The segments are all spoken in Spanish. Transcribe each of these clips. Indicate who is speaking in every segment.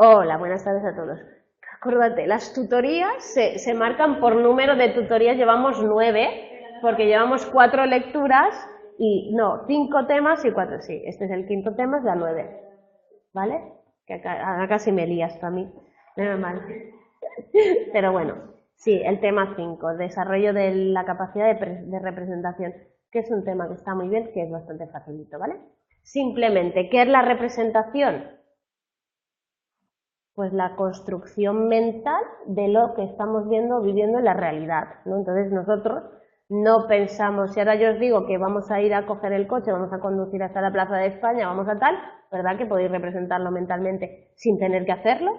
Speaker 1: Hola, buenas tardes a todos. Acuérdate, las tutorías se marcan por número de tutorías, llevamos 9, porque llevamos 4 lecturas y, no, 5 temas y 4, sí, este es el quinto tema, es la 9, ¿vale? Que acá casi me lías tú a mí, normal. Pero bueno, sí, el tema 5, desarrollo de la capacidad de representación, que es un tema que está muy bien, que es bastante facilito, ¿vale? Simplemente, ¿qué es la representación? Pues la construcción mental de lo que estamos viendo o viviendo en la realidad, ¿no? Entonces nosotros no pensamos, si ahora yo os digo que vamos a ir a coger el coche, vamos a conducir hasta la Plaza de España, vamos a tal, ¿verdad que podéis representarlo mentalmente sin tener que hacerlo?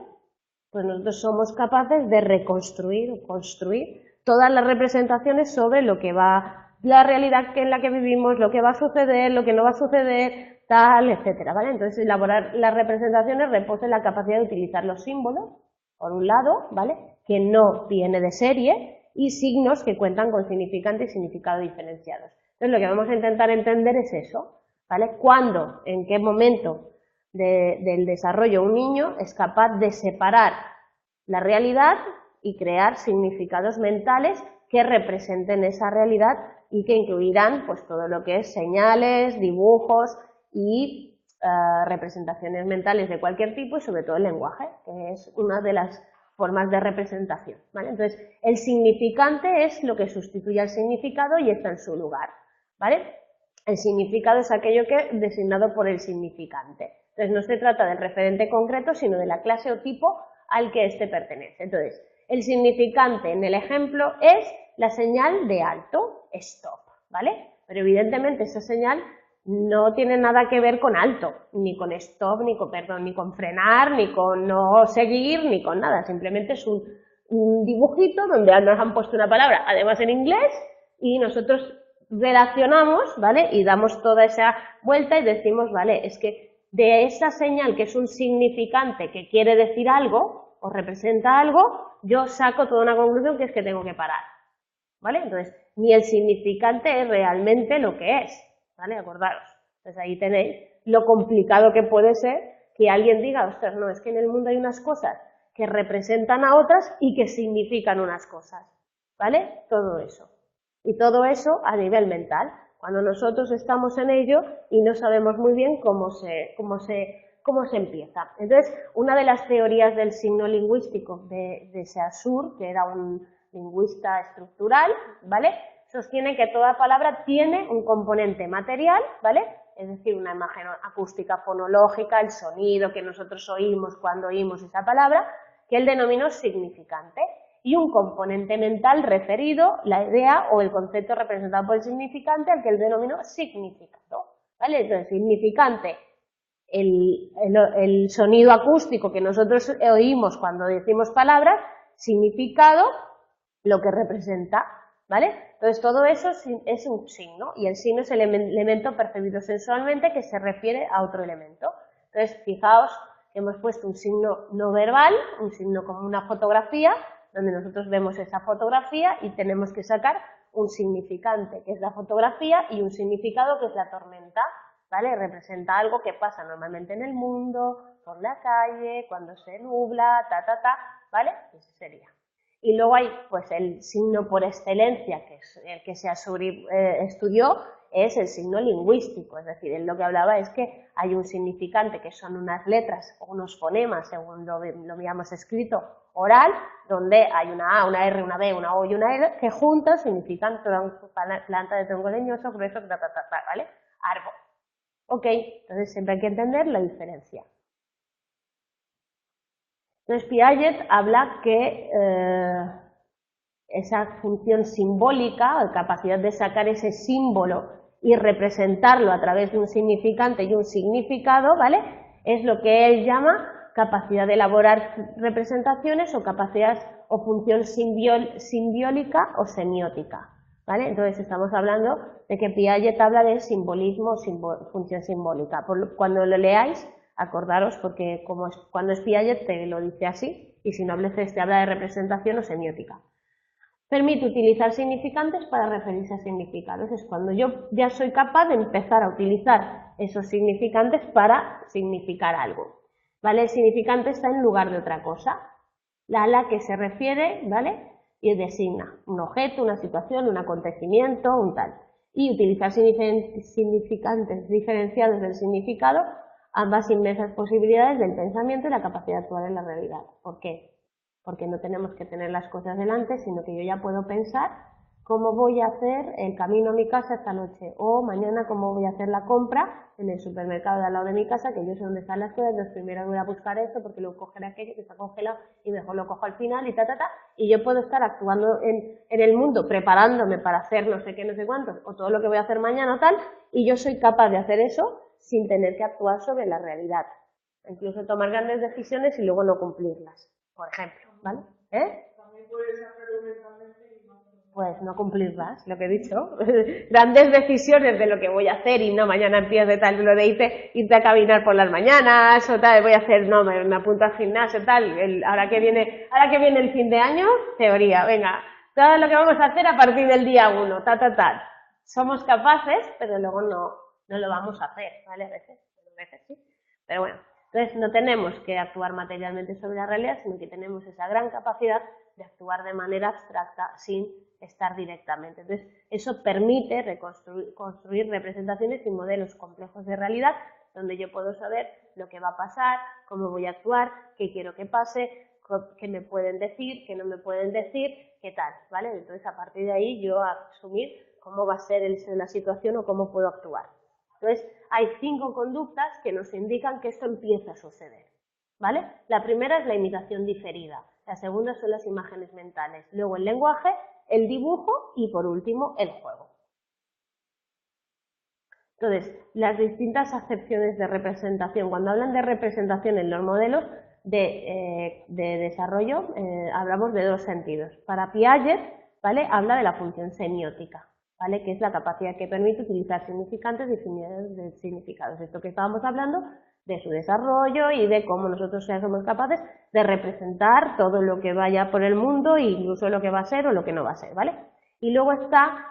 Speaker 1: Pues nosotros somos capaces de reconstruir o construir todas las representaciones sobre lo que va, la realidad en la que vivimos, lo que va a suceder, lo que no va a suceder, tal, etcétera, ¿vale? Entonces, elaborar las representaciones reposa en la capacidad de utilizar los símbolos, por un lado, ¿vale?, que no viene de serie, y signos que cuentan con significante y significado diferenciados. Entonces, lo que vamos a intentar entender es eso, ¿vale? ¿Cuándo, en qué momento del desarrollo un niño es capaz de separar la realidad y crear significados mentales que representen esa realidad y que incluirán pues todo lo que es señales, dibujos y representaciones mentales de cualquier tipo y sobre todo el lenguaje, que es una de las formas de representación, ¿vale? Entonces, el significante es lo que sustituye al significado y está en su lugar, ¿vale? El significado es aquello que es designado por el significante. Entonces, no se trata del referente concreto, sino de la clase o tipo al que éste pertenece. Entonces, el significante en el ejemplo es la señal de alto, stop, ¿vale? Pero evidentemente esa señal no tiene nada que ver con alto, ni con stop, ni con, perdón, ni con frenar, ni con no seguir, ni con nada. Simplemente es un dibujito donde nos han puesto una palabra, además en inglés, y nosotros relacionamos, ¿vale? Y damos toda esa vuelta y decimos, vale, es que de esa señal que es un significante que quiere decir algo o representa algo, yo saco toda una conclusión que es que tengo que parar, ¿vale? Entonces, ni el significante es realmente lo que es, ¿vale? Acordaros. Entonces ahí tenéis lo complicado que puede ser que alguien diga, ostras, no, es que en el mundo hay unas cosas que representan a otras y que significan unas cosas, ¿vale? Todo eso. Y todo eso a nivel mental, cuando nosotros estamos en ello y no sabemos muy bien cómo se empieza. Entonces, una de las teorías del signo lingüístico de Saussure, que era un lingüista estructural, ¿vale?, sostiene que toda palabra tiene un componente material, ¿vale?, es decir, una imagen acústica fonológica, el sonido que nosotros oímos cuando oímos esa palabra, que él denominó significante, y un componente mental referido, la idea o el concepto representado por el significante, al que él denominó significado, ¿vale? Entonces, significante, el sonido acústico que nosotros oímos cuando decimos palabras, significado, lo que representa, ¿vale? Entonces, todo eso es un signo, y el signo es el elemento percibido sensualmente que se refiere a otro elemento. Entonces, fijaos que hemos puesto un signo no verbal, un signo como una fotografía, donde nosotros vemos esa fotografía y tenemos que sacar un significante, que es la fotografía, y un significado, que es la tormenta, ¿vale? Representa algo que pasa normalmente en el mundo, por la calle, cuando se nubla, ¿vale? Ese sería. Y luego hay, pues, el signo por excelencia, que es el que Saussure estudió, es el signo lingüístico, es decir, él lo que hablaba es que hay un significante que son unas letras o unos fonemas, según lo habíamos escrito, oral, donde hay una A, una R, una B, una O y una L, que juntas significan planta de tronco leñoso, grueso, ¿vale? Árbol. Ok, entonces siempre hay que entender la diferencia. Entonces Piaget habla que esa función simbólica, la capacidad de sacar ese símbolo y representarlo a través de un significante y un significado, ¿vale?, es lo que él llama capacidad de elaborar representaciones o capacidad o función simbiólica o semiótica, ¿vale? Entonces estamos hablando de que Piaget habla de simbolismo o función simbólica. Cuando lo leáis, acordaros, porque cuando es Piaget te lo dice así, y si no te habla de representación o semiótica. Permite utilizar significantes para referirse a significados. Es cuando yo ya soy capaz de empezar a utilizar esos significantes para significar algo. ¿vale? El significante está en lugar de otra cosa. La a la que se refiere, ¿vale? Y designa un objeto, una situación, un acontecimiento, un tal. Y utilizar significantes diferenciados del significado, ambas inmensas posibilidades del pensamiento y la capacidad de actuar en la realidad. ¿Por qué? Porque no tenemos que tener las cosas delante, sino que yo ya puedo pensar cómo voy a hacer el camino a mi casa esta noche, o mañana cómo voy a hacer la compra en el supermercado de al lado de mi casa, que yo sé dónde están las cosas, entonces primero voy a buscar esto porque luego cogeré aquello que está congelado y mejor lo cojo al final y y yo puedo estar actuando en el mundo, preparándome para hacer no sé qué, no sé cuántos, o todo lo que voy a hacer mañana o tal, y yo soy capaz de hacer eso sin tener que actuar sobre la realidad, incluso tomar grandes decisiones y luego no cumplirlas, por ejemplo, ¿vale?
Speaker 2: También puedes hacerlo mentalmente y no.
Speaker 1: Pues no cumplirlas, lo que he dicho. Grandes decisiones de lo que voy a hacer y no, mañana empiezo de tal, lo de irte a caminar por las mañanas o tal, voy a hacer, no, me apunto al gimnasio, tal, ahora que viene el fin de año, teoría, venga, todo lo que vamos a hacer a partir del día 1, tal. Somos capaces, pero luego no lo vamos a hacer, ¿vale? A veces sí, pero bueno. Entonces no tenemos que actuar materialmente sobre la realidad, sino que tenemos esa gran capacidad de actuar de manera abstracta sin estar directamente. Entonces eso permite construir representaciones y modelos complejos de realidad donde yo puedo saber lo que va a pasar, cómo voy a actuar, qué quiero que pase, qué me pueden decir, qué no me pueden decir, qué tal, ¿vale? Entonces a partir de ahí yo asumir cómo va a ser la situación o cómo puedo actuar. Entonces, hay 5 conductas que nos indican que esto empieza a suceder, ¿vale? La primera es la imitación diferida, la segunda son las imágenes mentales, luego el lenguaje, el dibujo y por último el juego. Entonces, las distintas acepciones de representación, cuando hablan de representación en los modelos de desarrollo, hablamos de 2 sentidos. Para Piaget, ¿vale? Habla de la función semiótica, ¿vale? Que es la capacidad que permite utilizar significantes definidos de significados. Esto que estábamos hablando de su desarrollo y de cómo nosotros ya somos capaces de representar todo lo que vaya por el mundo, incluso lo que va a ser o lo que no va a ser, ¿vale? Y luego está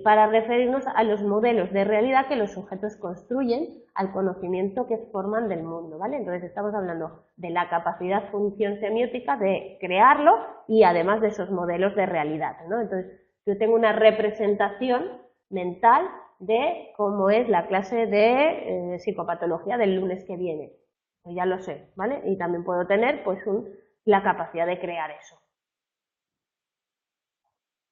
Speaker 1: para referirnos a los modelos de realidad que los sujetos construyen al conocimiento que forman del mundo, ¿vale? Entonces estamos hablando de la capacidad función semiótica de crearlo y además de esos modelos de realidad, ¿no? Entonces yo tengo una representación mental de cómo es la clase de psicopatología del lunes que viene, pues ya lo sé, ¿vale? Y también puedo tener pues la capacidad de crear eso.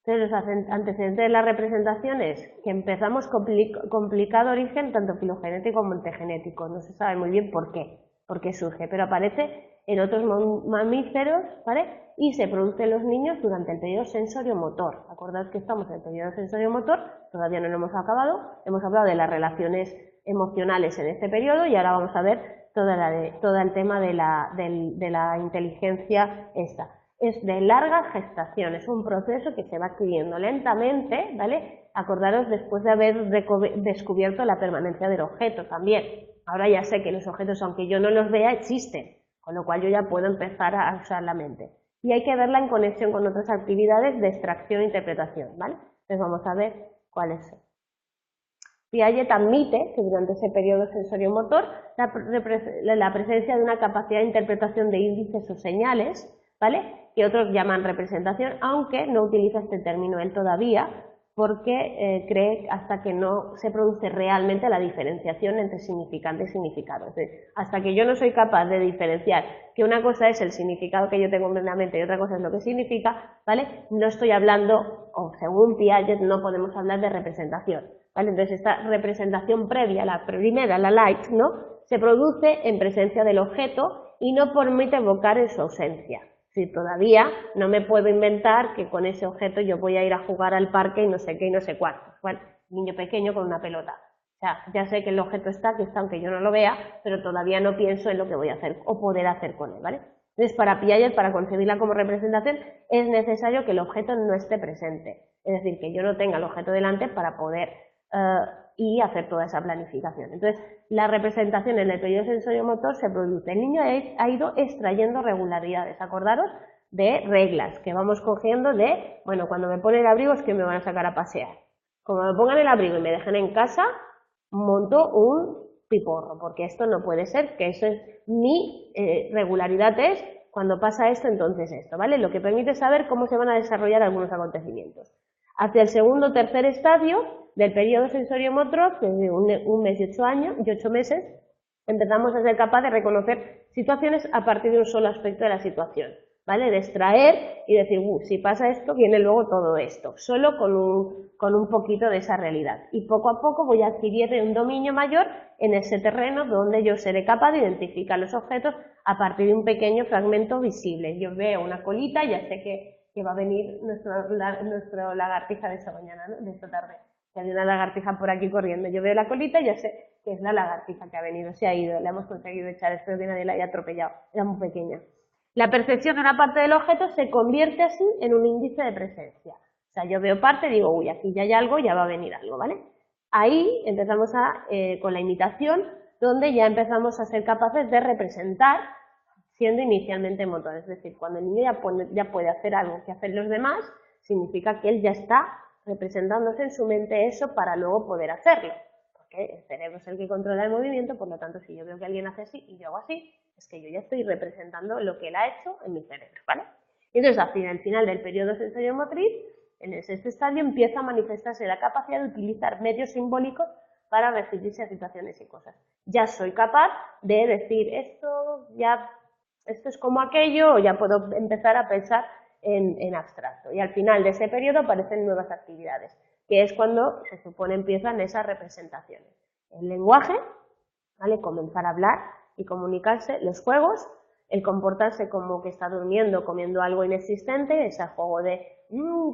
Speaker 1: Entonces, los antecedentes de la representación es que empezamos complicado origen tanto filogenético como antegenético. No se sabe muy bien por qué surge, pero aparece en otros mamíferos, ¿vale? Y se produce en los niños durante el periodo sensorio-motor. Acordaos que estamos en el periodo sensorio-motor, todavía no lo hemos acabado, hemos hablado de las relaciones emocionales en este periodo y ahora vamos a ver todo el tema de la inteligencia esta. Es de larga gestación, es un proceso que se va adquiriendo lentamente, ¿vale? Acordaros después de haber descubierto la permanencia del objeto también. Ahora ya sé que los objetos, aunque yo no los vea, existen, con lo cual yo ya puedo empezar a usar la mente. Y hay que verla en conexión con otras actividades de extracción e interpretación, ¿vale? Entonces vamos a ver cuáles son. Piaget admite que durante ese periodo sensorio-motor la presencia de una capacidad de interpretación de índices o señales, ¿vale? Que otros llaman representación, aunque no utiliza este término él todavía, porque cree hasta que no se produce realmente la diferenciación entre significante y significado. Es decir, hasta que yo no soy capaz de diferenciar que una cosa es el significado que yo tengo en la mente y otra cosa es lo que significa, ¿vale? No estoy hablando, o según Piaget, no podemos hablar de representación, ¿vale? Entonces esta representación previa, la primera, la light, ¿no? Se produce en presencia del objeto y no permite evocar en su ausencia. Si todavía no me puedo inventar que con ese objeto yo voy a ir a jugar al parque y no sé qué y no sé cuánto. Bueno, niño pequeño con una pelota. O sea, ya sé que el objeto está, aunque yo no lo vea, pero todavía no pienso en lo que voy a hacer o poder hacer con él, ¿vale? Entonces, para Piaget, para concebirla como representación, es necesario que el objeto no esté presente. Es decir, que yo no tenga el objeto delante para poder y hacer toda esa planificación. Entonces, la representación en el periodo sensorio-motor se produce. El niño ha ido extrayendo regularidades, acordaros, de reglas que vamos cogiendo de, bueno, cuando me ponen el abrigo es que me van a sacar a pasear. Como me pongan el abrigo y me dejen en casa, monto piporro, porque esto no puede ser, que eso es mi regularidad es cuando pasa esto, entonces esto, ¿vale? Lo que permite saber cómo se van a desarrollar algunos acontecimientos. Hacia el segundo o tercer estadio del periodo sensorio-motor, desde un mes y 8 meses, empezamos a ser capaces de reconocer situaciones a partir de un solo aspecto de la situación, ¿vale? De extraer y decir, si pasa esto, viene luego todo esto, solo con un poquito de esa realidad. Y poco a poco voy a adquirir un dominio mayor en ese terreno donde yo seré capaz de identificar los objetos a partir de un pequeño fragmento visible. Yo veo una colita y ya sé que va a venir nuestro lagartija de esta mañana, ¿no? De esta tarde. Que hay una lagartija por aquí corriendo. Yo veo la colita y ya sé que es la lagartija que ha venido, se ha ido, la hemos conseguido echar, espero que nadie la haya atropellado, era muy pequeña. La percepción de una parte del objeto se convierte así en un índice de presencia. O sea, yo veo parte y digo, uy, aquí ya hay algo, ya va a venir algo, ¿vale? Ahí empezamos con la imitación, donde ya empezamos a ser capaces de representar, siendo inicialmente motor. Es decir, cuando el niño ya puede hacer algo que hacen los demás, significa que él ya está representándose en su mente eso para luego poder hacerlo. Porque el cerebro es el que controla el movimiento, por lo tanto, si yo veo que alguien hace así y yo hago así, es que yo ya estoy representando lo que él ha hecho en mi cerebro, ¿vale? Y entonces, al final del periodo sensorio-motriz, en el sexto estadio empieza a manifestarse la capacidad de utilizar medios simbólicos para referirse a situaciones y cosas. Ya soy capaz de decir esto es como aquello, o ya puedo empezar a pensar en abstracto. Y al final de ese periodo aparecen nuevas actividades, que es cuando se supone empiezan esas representaciones. El lenguaje, ¿vale? Comenzar a hablar y comunicarse, los juegos, el comportarse como que está durmiendo, comiendo algo inexistente, ese juego de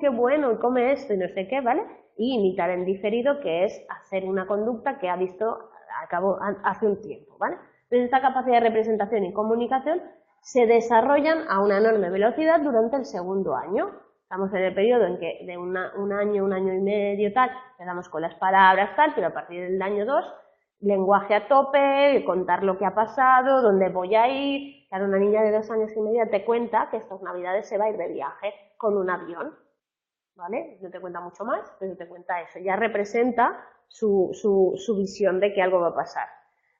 Speaker 1: qué bueno, come esto y no sé qué, ¿vale? Y imitar en diferido, que es hacer una conducta que ha visto a cabo hace un tiempo, ¿vale? Entonces esta capacidad de representación y comunicación se desarrollan a una enorme velocidad durante el segundo año. Estamos en el periodo en que de un año y medio tal, empezamos con las palabras tal, pero a partir del año 2, lenguaje a tope, contar lo que ha pasado, dónde voy a ir. Claro, una niña de 2 años y medio te cuenta que estas navidades se va a ir de viaje con un avión, ¿vale? No te cuenta mucho más, pero te cuenta eso. Ya representa su visión de que algo va a pasar.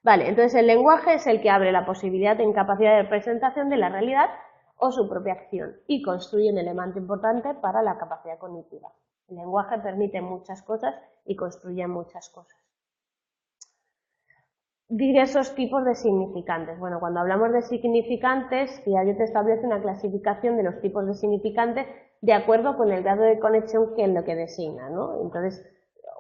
Speaker 1: Vale, entonces el lenguaje es el que abre la posibilidad en capacidad de representación de la realidad o su propia acción y construye un elemento importante para la capacidad cognitiva. El lenguaje permite muchas cosas y construye muchas cosas. Diversos tipos de significantes. Bueno, cuando hablamos de significantes, Piaget establece una clasificación de los tipos de significantes de acuerdo con el grado de conexión que es lo que designa, ¿no? Entonces,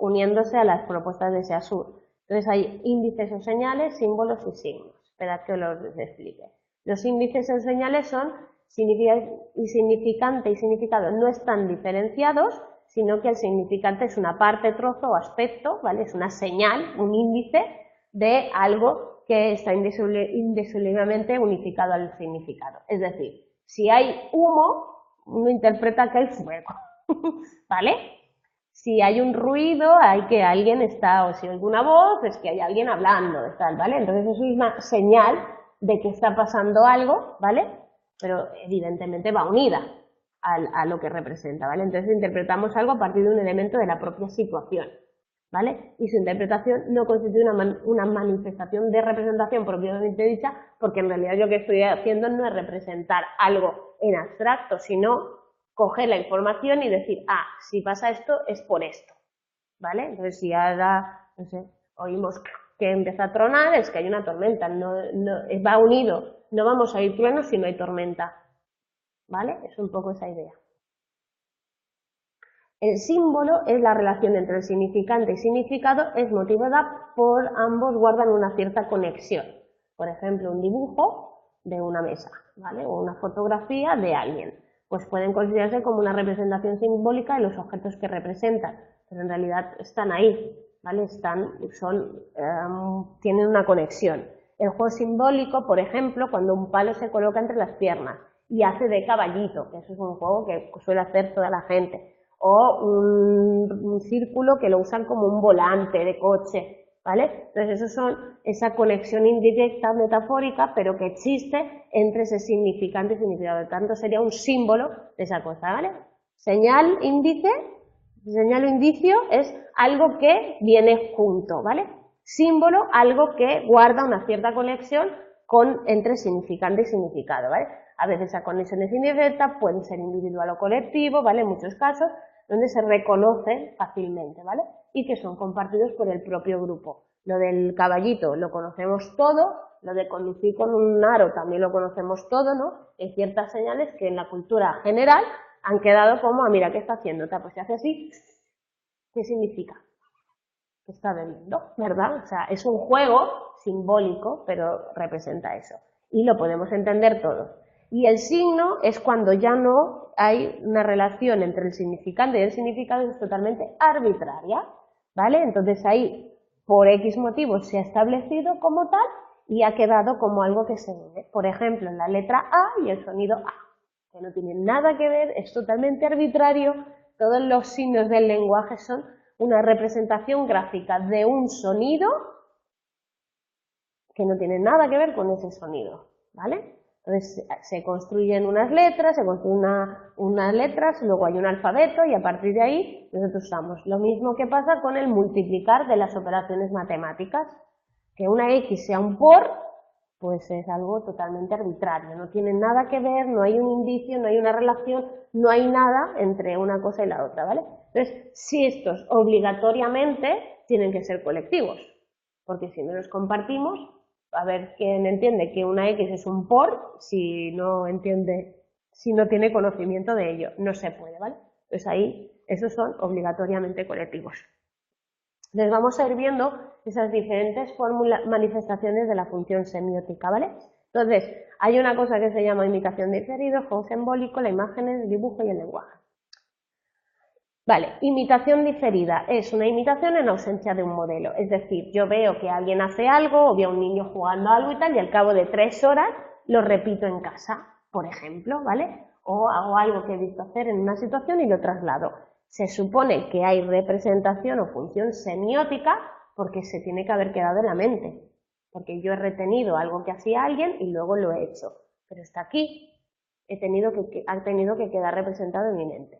Speaker 1: uniéndose a las propuestas de Saussure. Entonces hay índices o señales, símbolos y signos. Esperad que os los explique. Los índices o señales son significante y significado no están diferenciados, sino que el significante es una parte, trozo o aspecto, ¿vale? Es una señal, un índice de algo que está indisolublemente unificado al significado. Es decir, si hay humo, uno interpreta que hay fuego, ¿vale? Si hay un ruido, hay que alguien está, o si hay alguna voz, es que hay alguien hablando, tal, ¿vale? Entonces eso es una señal de que está pasando algo, ¿vale? Pero evidentemente va unida a lo que representa, ¿vale? Entonces interpretamos algo a partir de un elemento de la propia situación, ¿vale? Y su interpretación no constituye una manifestación de representación propiamente dicha, porque en realidad yo lo que estoy haciendo no es representar algo en abstracto, sino coger la información y decir, si pasa esto es por esto, ¿vale? Entonces si ahora, no sé, oímos que empieza a tronar, es que hay una tormenta, no va unido, no vamos a oír truenos si no hay tormenta, ¿vale? Es un poco esa idea. El símbolo es la relación entre el significante y significado, es motivada por ambos guardan una cierta conexión. Por ejemplo, un dibujo de una mesa, ¿vale? O una fotografía de alguien. Pues pueden considerarse como una representación simbólica de los objetos que representan, pero en realidad están ahí, ¿vale? Tienen una conexión. El juego simbólico, por ejemplo, cuando un palo se coloca entre las piernas y hace de caballito, que eso es un juego que suele hacer toda la gente, o un círculo que lo usan como un volante de coche, ¿vale? Entonces eso son esa conexión indirecta, metafórica, pero que existe entre ese significante y significado. Por tanto, sería un símbolo de esa cosa, ¿vale? Señal, índice, señal o indicio es algo que viene junto, ¿vale? símbolo algo que guarda una cierta conexión entre significante y significado, ¿vale? A veces esa conexión es indirecta, puede ser individual o colectivo, ¿vale? En muchos casos, donde se reconocen fácilmente, ¿vale? Y que son compartidos por el propio grupo. Lo del caballito lo conocemos todo, lo de conducir con un aro también lo conocemos todo, ¿no? Hay ciertas señales que en la cultura general han quedado como, mira, ¿qué está haciendo? Pues se hace así, ¿qué significa? Que está bebiendo, ¿verdad? O sea, es un juego simbólico, pero representa eso. Y lo podemos entender todos. Y el signo es cuando ya no hay una relación entre el significante y el significado, es totalmente arbitraria, ¿vale? Entonces ahí, por X motivos, se ha establecido como tal y ha quedado como algo que se ve. Por ejemplo, en la letra A y el sonido A, que no tienen nada que ver, es totalmente arbitrario. Todos los signos del lenguaje son una representación gráfica de un sonido que no tiene nada que ver con ese sonido, ¿vale? Entonces se construyen unas letras, unas letras, luego hay un alfabeto y a partir de ahí nosotros usamos. Lo mismo que pasa con el multiplicar de las operaciones matemáticas. Que una X sea un por, pues es algo totalmente arbitrario, no tiene nada que ver, no hay un indicio, no hay una relación, no hay nada entre una cosa y la otra, ¿vale? Entonces, si estos obligatoriamente tienen que ser colectivos, porque si no los compartimos, a ver quién entiende que una X es un por, si no entiende, si no tiene conocimiento de ello, no se puede, ¿vale? Entonces ahí, esos son obligatoriamente colectivos. Les vamos a ir viendo esas diferentes manifestaciones de la función semiótica, ¿vale? Entonces, hay una cosa que se llama imitación diferida, juego simbólico, la imagen, el dibujo y el lenguaje. Vale, imitación diferida es una imitación en ausencia de un modelo, es decir, yo veo que alguien hace algo o veo a un niño jugando a algo y tal, y al cabo de 3 horas lo repito en casa, por ejemplo, ¿vale? O hago algo que he visto hacer en una situación y lo traslado. Se supone que hay representación o función semiótica porque se tiene que haber quedado en la mente, porque yo he retenido algo que hacía alguien y luego lo he hecho, pero está aquí, ha tenido que quedar representado en mi mente.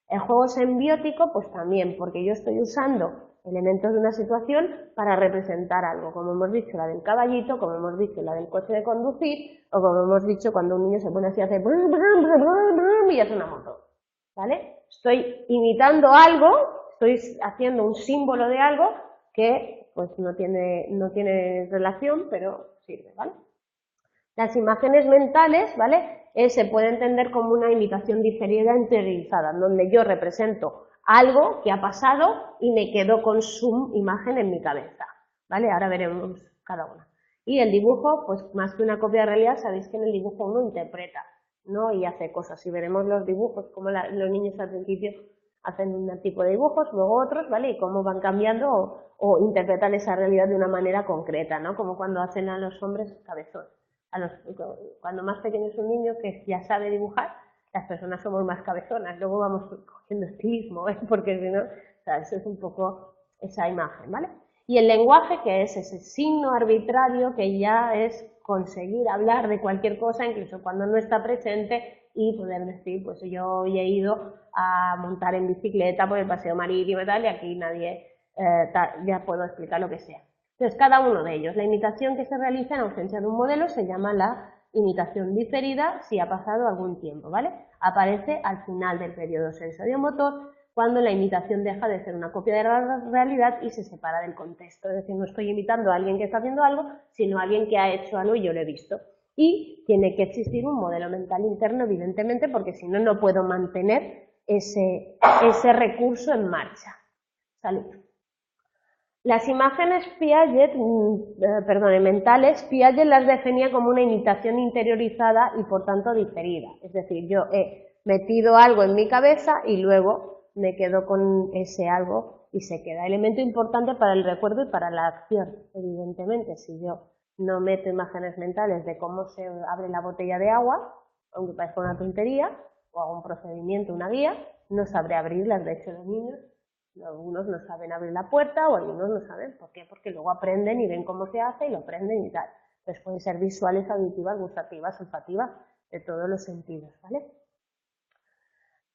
Speaker 1: El juego simbiótico, pues también, porque yo estoy usando elementos de una situación para representar algo, como hemos dicho la del caballito, como hemos dicho la del coche de conducir, o como hemos dicho cuando un niño se pone así, hace brum, brum, brum, brum, brum, y hace una moto, ¿vale? Estoy imitando algo, estoy haciendo un símbolo de algo que pues no tiene relación, pero sirve, ¿vale? Las imágenes mentales, ¿vale? Se puede entender como una imitación diferida interiorizada, donde yo represento algo que ha pasado y me quedo con su imagen en mi cabeza, ¿vale? Ahora veremos cada una. Y el dibujo, pues más que una copia de realidad, sabéis que en el dibujo uno interpreta, ¿no? Y hace cosas. Y veremos los dibujos, como los niños al principio hacen un tipo de dibujos, luego otros, ¿vale? Y cómo van cambiando o interpretan esa realidad de una manera concreta, ¿no? Como cuando hacen a los hombres cabezones. Cuando más pequeño es un niño que ya sabe dibujar, las personas somos más cabezonas, luego vamos cogiendo estilismo, ¿eh? Porque si no, o sea, eso es un poco esa imagen, ¿vale? Y el lenguaje, que es ese signo arbitrario que ya es conseguir hablar de cualquier cosa, incluso cuando no está presente, y poder decir, pues yo hoy he ido a montar en bicicleta por el paseo marítimo y tal, y aquí nadie, ya puedo explicar lo que sea. Entonces, cada uno de ellos, la imitación que se realiza en ausencia de un modelo se llama la imitación diferida si ha pasado algún tiempo, ¿vale? Aparece al final del periodo sensorio-motor, cuando la imitación deja de ser una copia de la realidad y se separa del contexto. Es decir, no estoy imitando a alguien que está haciendo algo, sino a alguien que ha hecho algo y yo lo he visto. Y tiene que existir un modelo mental interno, evidentemente, porque si no, no puedo mantener ese recurso en marcha. Salud. Las imágenes mentales, Piaget las definía como una imitación interiorizada y por tanto diferida. Es decir, yo he metido algo en mi cabeza y luego me quedo con ese algo y se queda. Elemento importante para el recuerdo y para la acción, evidentemente. Si yo no meto imágenes mentales de cómo se abre la botella de agua, aunque parezca una tontería, o hago un procedimiento, una guía, no sabré abrirlas. De hecho, los niños, algunos no saben abrir la puerta o algunos no saben. ¿Por qué? Porque luego aprenden y ven cómo se hace y lo aprenden y tal. Entonces pueden ser visuales, auditivas, gustativas, olfativas, de todos los sentidos, ¿vale?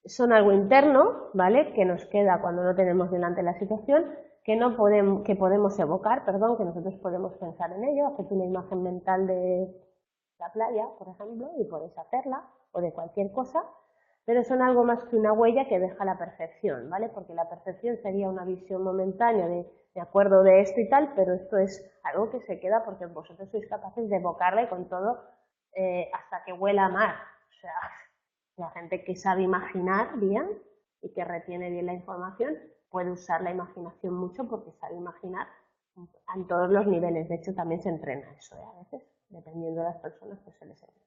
Speaker 1: Son algo interno, ¿vale? Que nos queda cuando no tenemos delante la situación. que podemos evocar, perdón, que nosotros podemos pensar en ello, hacerte una imagen mental de la playa, por ejemplo, y podéis hacerla, o de cualquier cosa, pero son algo más que una huella que deja la percepción, ¿vale? Porque la percepción sería una visión momentánea de acuerdo de esto y tal, pero esto es algo que se queda porque vosotros sois capaces de evocarla y con todo hasta que huela a mar. O sea, la gente que sabe imaginar bien y que retiene bien la información puede usar la imaginación mucho porque sabe imaginar en todos los niveles. De hecho, también se entrena eso, a veces, dependiendo de las personas, pues se les entrena.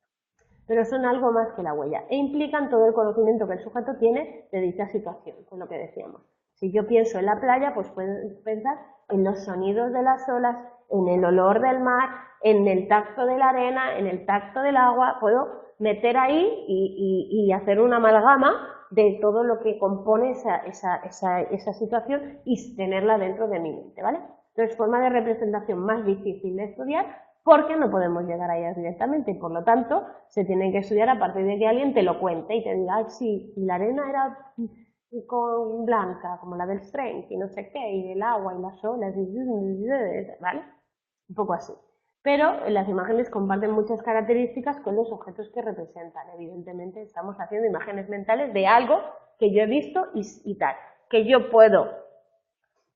Speaker 1: Pero son algo más que la huella e implican todo el conocimiento que el sujeto tiene de dicha situación, es lo que decíamos. Si yo pienso en la playa, pues puedo pensar en los sonidos de las olas, en el olor del mar, en el tacto de la arena, en el tacto del agua, puedo meter ahí y hacer una amalgama de todo lo que compone esa situación y tenerla dentro de mi mente, ¿vale? Entonces, forma de representación más difícil de estudiar porque no podemos llegar a ellas directamente y por lo tanto se tienen que estudiar a partir de que alguien te lo cuente y te diga, ay, sí, la arena era con blanca, como la del Strength y no sé qué, y el agua y las olas, ¿vale? Un poco así. Pero las imágenes comparten muchas características con los objetos que representan. Evidentemente estamos haciendo imágenes mentales de algo que yo he visto y tal, que yo puedo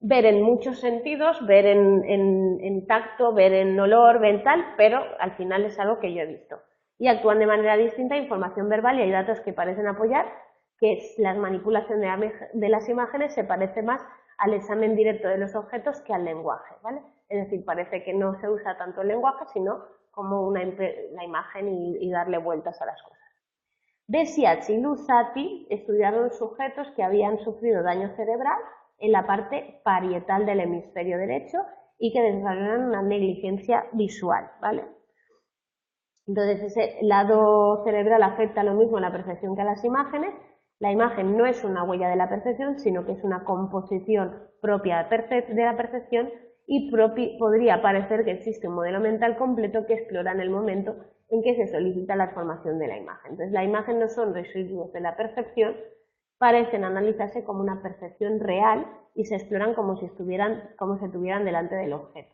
Speaker 1: ver en muchos sentidos, ver en tacto, ver en olor, ver en tal, pero al final es algo que yo he visto. Y actúan de manera distinta, información verbal y hay datos que parecen apoyar que la manipulación de las imágenes se parece más al examen directo de los objetos que al lenguaje, ¿vale? Es decir, parece que no se usa tanto el lenguaje, sino como la imagen y darle vueltas a las cosas. Besiach y Luzzati estudiaron sujetos que habían sufrido daño cerebral en la parte parietal del hemisferio derecho y que desarrollaron una negligencia visual, ¿vale? Entonces ese lado cerebral afecta lo mismo a la percepción que a las imágenes. La imagen no es una huella de la percepción, sino que es una composición propia de la percepción y podría parecer que existe un modelo mental completo que explora en el momento en que se solicita la formación de la imagen. Entonces la imagen no son residuos de la percepción, parecen analizarse como una percepción real y se exploran como si estuvieran delante del objeto,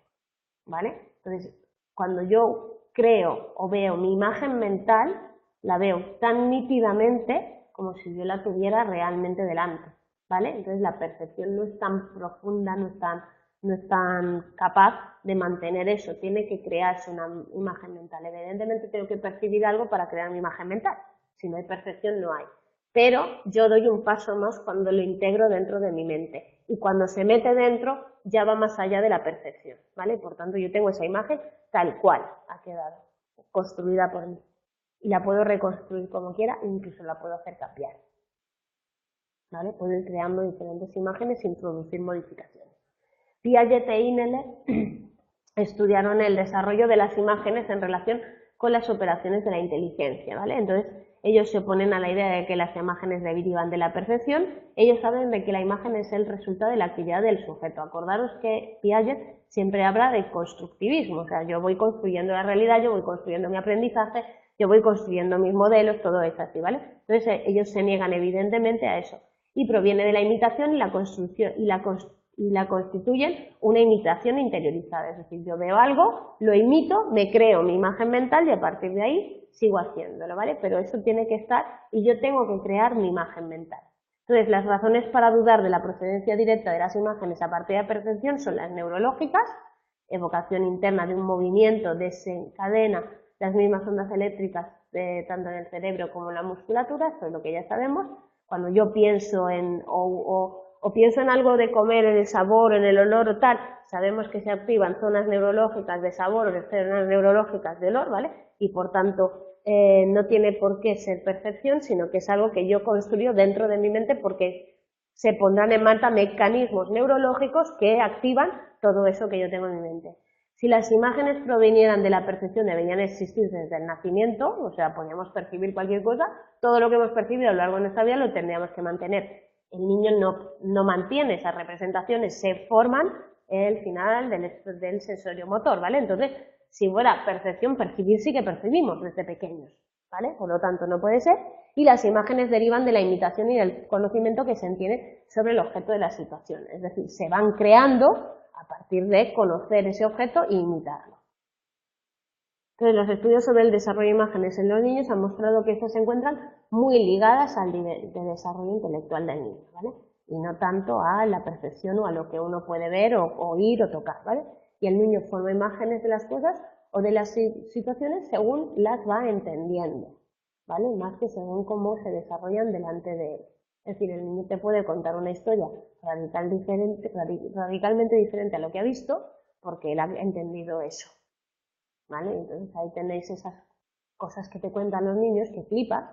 Speaker 1: ¿vale? Entonces, cuando yo creo o veo mi imagen mental, la veo tan nítidamente como si yo la tuviera realmente delante, ¿vale? Entonces la percepción no es tan profunda, no es tan capaz de mantener eso, tiene que crearse una imagen mental. Evidentemente tengo que percibir algo para crear mi imagen mental, si no hay percepción no hay. Pero yo doy un paso más cuando lo integro dentro de mi mente y cuando se mete dentro ya va más allá de la percepción, ¿vale? Por tanto yo tengo esa imagen tal cual ha quedado, construida por mí. Y la puedo reconstruir como quiera e incluso la puedo hacer cambiar, ¿vale? Puedo ir creando diferentes imágenes e introducir modificaciones. Piaget e Inele estudiaron el desarrollo de las imágenes en relación con las operaciones de la inteligencia, ¿vale? Entonces, ellos se oponen a la idea de que las imágenes derivan de la percepción, ellos saben de que la imagen es el resultado de la actividad del sujeto. Acordaros que Piaget siempre habla de constructivismo, o sea, yo voy construyendo la realidad, yo voy construyendo mi aprendizaje, yo voy construyendo mis modelos, todo es así, ¿vale? Entonces, ellos se niegan evidentemente a eso y proviene de la imitación y la construcción y la constituyen una imitación interiorizada, es decir, yo veo algo, lo imito, me creo mi imagen mental y a partir de ahí sigo haciéndolo, ¿vale? Pero eso tiene que estar y yo tengo que crear mi imagen mental. Entonces, las razones para dudar de la procedencia directa de las imágenes a partir de la percepción son las neurológicas, evocación interna de un movimiento desencadena las mismas ondas eléctricas tanto en el cerebro como en la musculatura, eso es lo que ya sabemos. Cuando yo pienso o pienso en algo de comer, en el sabor, en el olor o tal, sabemos que se activan zonas neurológicas de sabor o zonas neurológicas de olor, ¿vale? Y por tanto no tiene por qué ser percepción, sino que es algo que yo construyo dentro de mi mente porque se pondrán en marcha mecanismos neurológicos que activan todo eso que yo tengo en mi mente. Si las imágenes provinieran de la percepción, deberían existir desde el nacimiento, o sea, podríamos percibir cualquier cosa, todo lo que hemos percibido a lo largo de nuestra vida lo tendríamos que mantener. El niño no mantiene esas representaciones, se forman el final del sensorio motor, ¿vale? Entonces, si fuera percepción, percibir sí que percibimos desde pequeños, ¿vale? Por lo tanto, no puede ser. Y las imágenes derivan de la imitación y del conocimiento que se tiene sobre el objeto de la situación. Es decir, se van creando a partir de conocer ese objeto e imitarlo. Entonces, los estudios sobre el desarrollo de imágenes en los niños han mostrado que estas se encuentran muy ligadas al nivel de desarrollo intelectual del niño, ¿vale? Y no tanto a la percepción o a lo que uno puede ver o oír o tocar, ¿vale? Y el niño forma imágenes de las cosas o de las situaciones según las va entendiendo, ¿vale? Más que según cómo se desarrollan delante de él. Es decir, el niño te puede contar una historia radicalmente diferente a lo que ha visto porque él ha entendido eso, ¿vale? Entonces ahí tenéis esas cosas que te cuentan los niños que flipas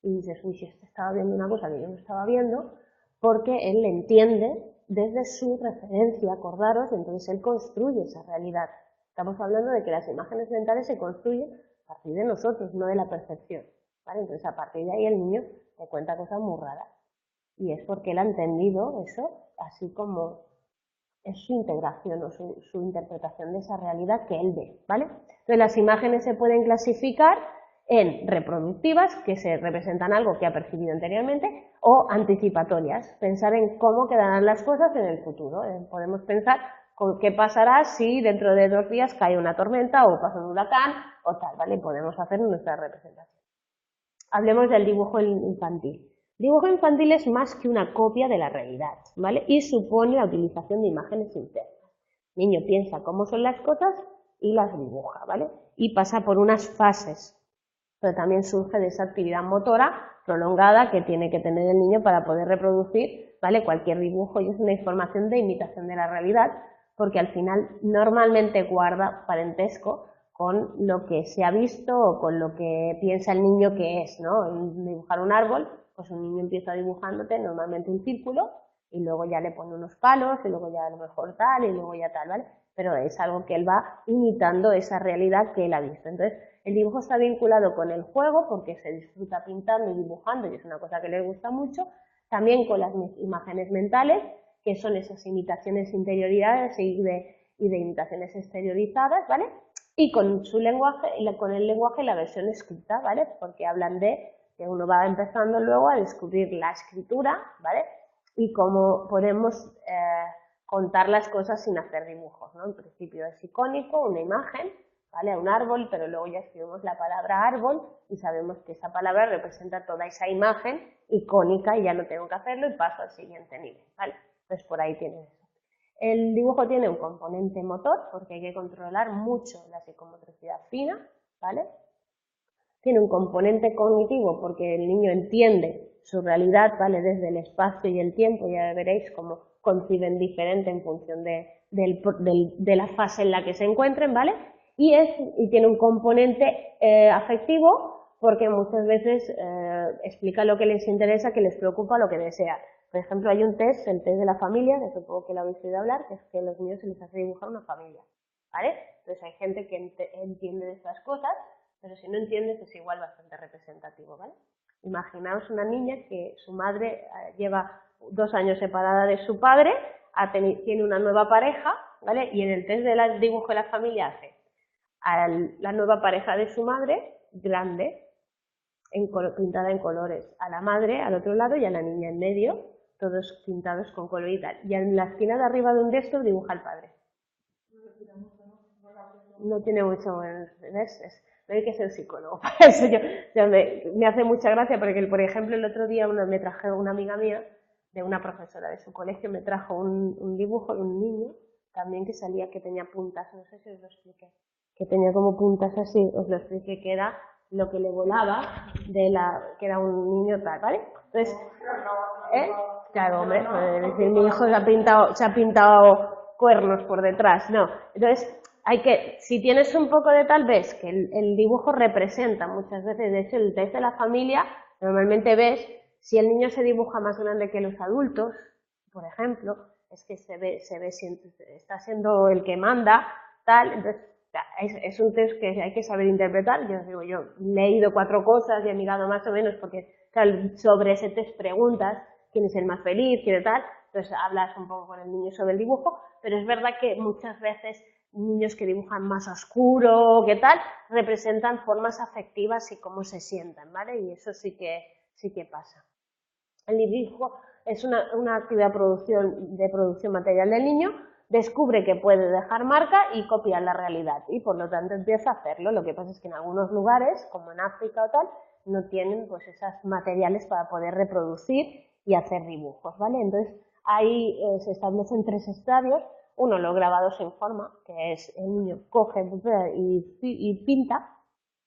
Speaker 1: y dices, uy, si este estaba viendo una cosa que yo no estaba viendo, porque él entiende desde su referencia, acordaros, entonces él construye esa realidad. Estamos hablando de que las imágenes mentales se construyen a partir de nosotros, no de la percepción, ¿vale? Entonces a partir de ahí el niño te cuenta cosas muy raras y es porque él ha entendido eso, así como es su integración o su interpretación de esa realidad que él ve, ¿vale? Entonces las imágenes se pueden clasificar en reproductivas, que se representan algo que ha percibido anteriormente, o anticipatorias, pensar en cómo quedarán las cosas en el futuro. Podemos pensar con qué pasará si dentro de 2 días cae una tormenta o pasa un huracán o tal, ¿vale? Podemos hacer nuestra representación. Hablemos del dibujo infantil. El dibujo infantil es más que una copia de la realidad, ¿vale? Y supone la utilización de imágenes internas. El niño piensa cómo son las cosas y las dibuja, ¿vale? Y pasa por unas fases. Pero también surge de esa actividad motora prolongada que tiene que tener el niño para poder reproducir, ¿vale? Cualquier dibujo, y es una información de imitación de la realidad, porque al final normalmente guarda parentesco con lo que se ha visto o con lo que piensa el niño que es, ¿no? En dibujar un árbol, pues un niño empieza dibujándote normalmente un círculo y luego ya le pone unos palos y luego ya a lo mejor tal y luego ya tal, ¿vale? Pero es algo que él va imitando esa realidad que él ha visto. Entonces, el dibujo está vinculado con el juego porque se disfruta pintando y dibujando y es una cosa que le gusta mucho. También con las imágenes mentales, que son esas imitaciones interioridades y de imitaciones exteriorizadas, ¿vale? Y con su lenguaje, con el lenguaje la versión escrita, ¿vale? Porque hablan de que uno va empezando luego a descubrir la escritura, ¿vale? Y cómo podemos contar las cosas sin hacer dibujos, ¿no? En principio es icónico, una imagen, ¿vale? Un árbol, pero luego ya escribimos la palabra árbol y sabemos que esa palabra representa toda esa imagen icónica y ya no tengo que hacerlo y paso al siguiente nivel, ¿vale? Entonces por ahí tienes eso. El dibujo tiene un componente motor porque hay que controlar mucho la psicomotricidad fina, ¿vale? Tiene un componente cognitivo porque el niño entiende su realidad, ¿vale? Desde el espacio y el tiempo, ya veréis cómo conciben diferente en función de la fase en la que se encuentren, ¿vale? Y tiene un componente afectivo porque muchas veces explica lo que les interesa, que les preocupa, lo que desea. Por ejemplo, hay un test, el test de la familia, que supongo que lo habéis oído hablar, que es que a los niños se les hace dibujar una familia, ¿vale? Entonces hay gente que entiende de estas cosas, pero si no entiende, pues igual bastante representativo, ¿vale? Imaginaos una niña que su madre lleva 2 años separada de su padre, tiene una nueva pareja, ¿vale? Y en el test del dibujo de la familia hace a la nueva pareja de su madre, grande, pintada en colores, a la madre al otro lado y a la niña en medio, todos pintados con color y tal. Y en la esquina de arriba de un de estos dibuja al padre. No tiene mucho, ¿ves? No hay que ser psicólogo para eso. Me hace mucha gracia porque, por ejemplo, el otro día me trajo una amiga mía, de una profesora de su colegio, me trajo un dibujo de un niño también que salía, que tenía puntas, no sé si os lo expliqué, que tenía como puntas así, os lo expliqué, que era lo que le volaba que era un niño tal, ¿vale? Entonces, claro, hombre, decir, mi hijo se ha pintado cuernos por detrás, no. Entonces, si tienes un poco de tal, ves que el dibujo representa muchas veces, de hecho, el test de la familia, normalmente ves, si el niño se dibuja más grande que los adultos, por ejemplo, es que se ve está siendo el que manda, tal, entonces, es un test que hay que saber interpretar. Yo os digo, yo he leído 4 cosas y he mirado más o menos, porque claro, sobre ese test preguntas quién es el más feliz, quién es tal, entonces hablas un poco con el niño sobre el dibujo, pero es verdad que muchas veces niños que dibujan más oscuro, ¿qué tal? Representan formas afectivas y cómo se sientan, ¿vale? Y eso sí que pasa. El dibujo es una actividad de producción material del niño, descubre que puede dejar marca y copia la realidad y por lo tanto empieza a hacerlo. Lo que pasa es que en algunos lugares, como en África o tal, no tienen pues esos materiales para poder reproducir y hacer dibujos, ¿vale? Entonces ahí se establecen 3 estadios. Uno, los grabados en forma, que es el niño coge y pinta,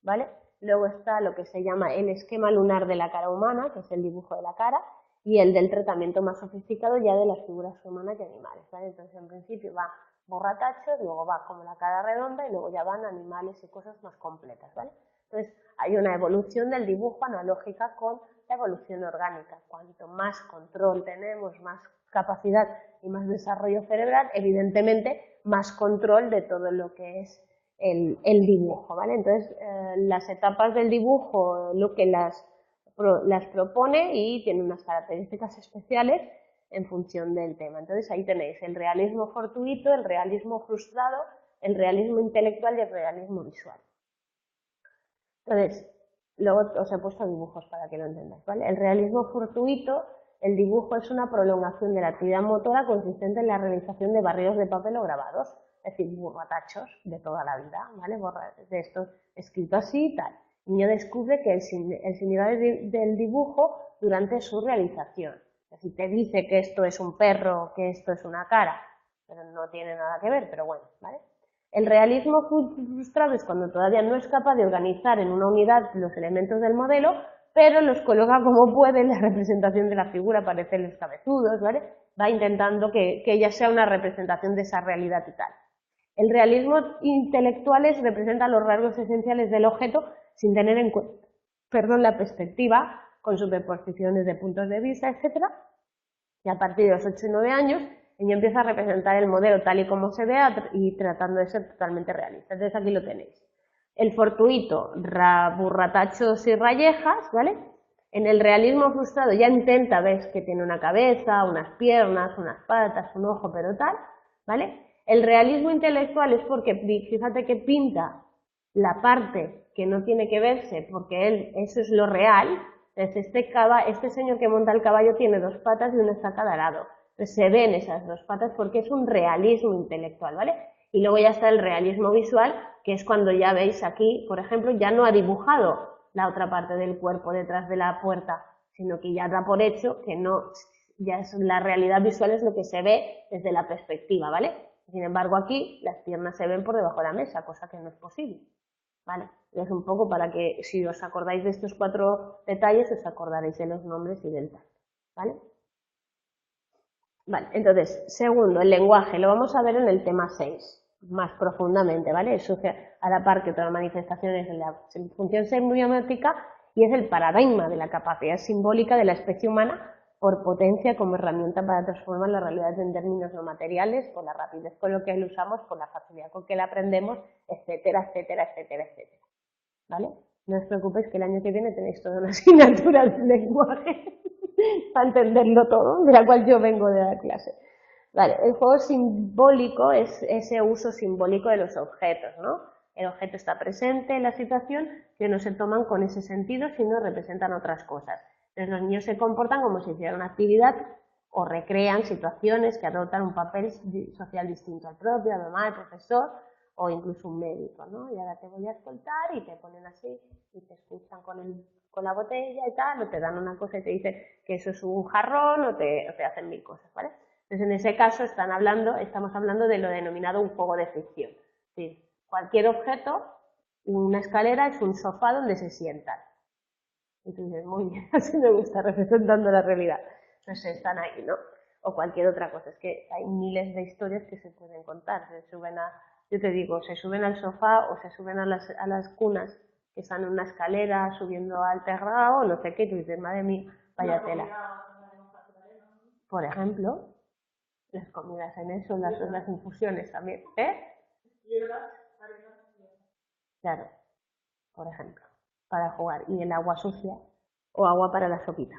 Speaker 1: ¿vale? Luego está lo que se llama el esquema lunar de la cara humana, que es el dibujo de la cara, y el del tratamiento más sofisticado ya de las figuras humanas y animales, ¿vale? Entonces, en principio va borratachos, luego va como la cara redonda y luego ya van animales y cosas más completas, ¿vale? Entonces, hay una evolución del dibujo analógica con la evolución orgánica. Cuanto más control tenemos, más capacidad y más desarrollo cerebral, evidentemente, más control de todo lo que es el dibujo, ¿vale? Entonces, las etapas del dibujo, lo que las propone y tiene unas características especiales en función del tema. Entonces, ahí tenéis el realismo fortuito, el realismo frustrado, el realismo intelectual y el realismo visual. Entonces, luego os he puesto dibujos para que lo entendáis, ¿vale? El realismo fortuito, el dibujo es una prolongación de la actividad motora consistente en la realización de barridos de papel o grabados, es decir, borratachos de toda la vida, ¿vale? De esto escrito así y tal. El niño descubre que el significado del dibujo durante su realización. Es decir, te dice que esto es un perro, que esto es una cara, pero no tiene nada que ver, pero bueno, ¿vale? El realismo frustrado es cuando todavía no es capaz de organizar en una unidad los elementos del modelo, pero los coloca como puede en la representación de la figura, parecerles cabezudos, ¿vale? Va intentando que ella sea una representación de esa realidad y tal. El realismo intelectual representa los rasgos esenciales del objeto sin tener en cuenta, la perspectiva, con superposiciones de puntos de vista, etc. Y a partir de los 8 y 9 años, el niño empieza a representar el modelo tal y como se vea y tratando de ser totalmente realista. Entonces aquí lo tenéis. El fortuito, burratachos y rallejas, ¿vale? En el realismo frustrado ya intenta, ves que tiene una cabeza, unas piernas, unas patas, un ojo, pero tal, ¿vale? El realismo intelectual es porque, fíjate que pinta la parte que no tiene que verse, porque eso es lo real. Entonces este señor que monta el caballo tiene 2 patas y una está a cada lado. Entonces se ven esas 2 patas porque es un realismo intelectual, ¿vale? Y luego ya está el realismo visual, que es cuando ya veis aquí, por ejemplo, ya no ha dibujado la otra parte del cuerpo detrás de la puerta, sino que ya da por hecho que no, ya es la realidad visual es lo que se ve desde la perspectiva, ¿vale? Sin embargo, aquí las piernas se ven por debajo de la mesa, cosa que no es posible, ¿vale? Es un poco para que, si os acordáis de estos 4 detalles, os acordaréis de los nombres y del tal, ¿vale? Vale, entonces, segundo, el lenguaje, lo vamos a ver en el tema 6, más profundamente, ¿vale? Surge a la par que otras manifestaciones de la función semiótica y es el paradigma de la capacidad simbólica de la especie humana por potencia como herramienta para transformar la realidad en términos no materiales, por la rapidez con lo que lo usamos, por la facilidad con que la aprendemos, etcétera, etcétera, etcétera, etcétera, ¿vale? No os preocupéis que el año que viene tenéis toda una asignatura de lenguaje para entenderlo todo, de la cual yo vengo de la clase. Vale, el juego simbólico es ese uso simbólico de los objetos, ¿no? El objeto está presente en la situación, que no se toman con ese sentido, sino representan otras cosas. Entonces los niños se comportan como si hicieran una actividad o recrean situaciones que adoptan un papel social distinto al propio, a mamá, al profesor o incluso un médico, ¿no? Y ahora te voy a escoltar y te ponen así y te escuchan con la botella y tal, o te dan una cosa y te dicen que eso es un jarrón o te hacen 1000 cosas, ¿vale? Entonces en ese caso estamos hablando de lo denominado un juego de ficción. Es decir, cualquier objeto, una escalera es un sofá donde se sientan. Y tú dices, muy bien, así me gusta, representando la realidad. Entonces están ahí, ¿no? O cualquier otra cosa. Es que hay miles de historias que se pueden contar. Yo te digo, se suben al sofá o se suben a las cunas que están en una escalera subiendo al terrado o no sé qué. Y tú dices, madre mía, vaya tela. Por ejemplo, las comidas en eso, las infusiones también, ¿eh? Claro, por ejemplo, para jugar. Y el agua sucia o agua para la sopita.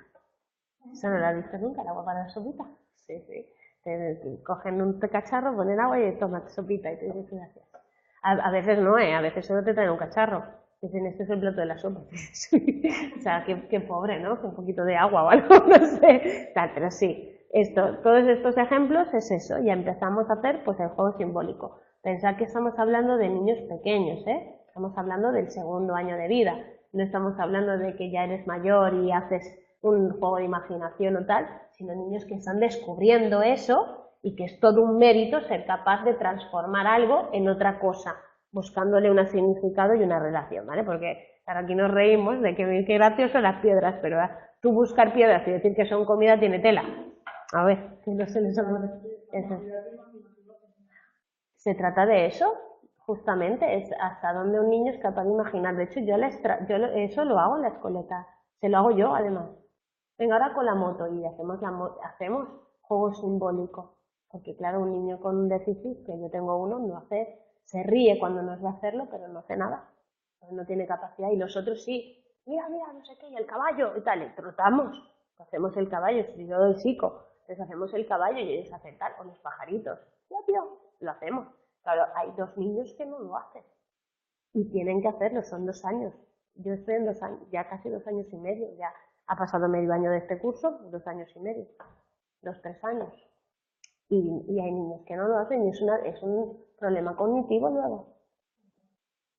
Speaker 1: ¿Eso no lo has visto nunca, el agua para la sopita? Sí, sí. Cogen un cacharro, ponen agua y toman sopita y te dicen gracias. A veces no, a veces solo te traen un cacharro. Dicen, este es el plato de la sopa. O sea, qué pobre, ¿no? Con un poquito de agua o algo, no sé. Tal, pero sí, todos estos ejemplos es eso. Ya empezamos a hacer pues el juego simbólico. Pensad que estamos hablando de niños pequeños, ¿eh? Estamos hablando del segundo año de vida. No estamos hablando de que ya eres mayor y haces un juego de imaginación o tal, sino niños que están descubriendo eso y que es todo un mérito ser capaz de transformar algo en otra cosa, buscándole un significado y una relación, ¿vale? Porque ahora aquí nos reímos de que qué gracioso las piedras, pero tú buscar piedras y decir que son comida tiene tela. A ver, que no se les ocurre. Se trata de eso, justamente, es hasta donde un niño es capaz de imaginar. De hecho, eso lo hago en la escoleta, se lo hago yo además. Venga, ahora con la moto y hacemos juego simbólico. Porque claro, un niño con un déficit, que yo tengo uno, se ríe cuando nos va a hacerlo, pero no hace nada. No tiene capacidad. Y los otros sí, mira, no sé qué, y el caballo y tal, y trotamos. Hacemos el caballo, si yo doy psico, les hacemos el caballo y ellos hacen tal, o los pajaritos. Lo hacemos. Claro, hay 2 niños que no lo hacen. Y tienen que hacerlo, son 2 años. Yo estoy en 2 años, ya casi 2 años y medio, ya ha pasado medio año de este curso, 2 años y medio, 2, 3 años. Y hay niños que no lo hacen y es un problema cognitivo luego.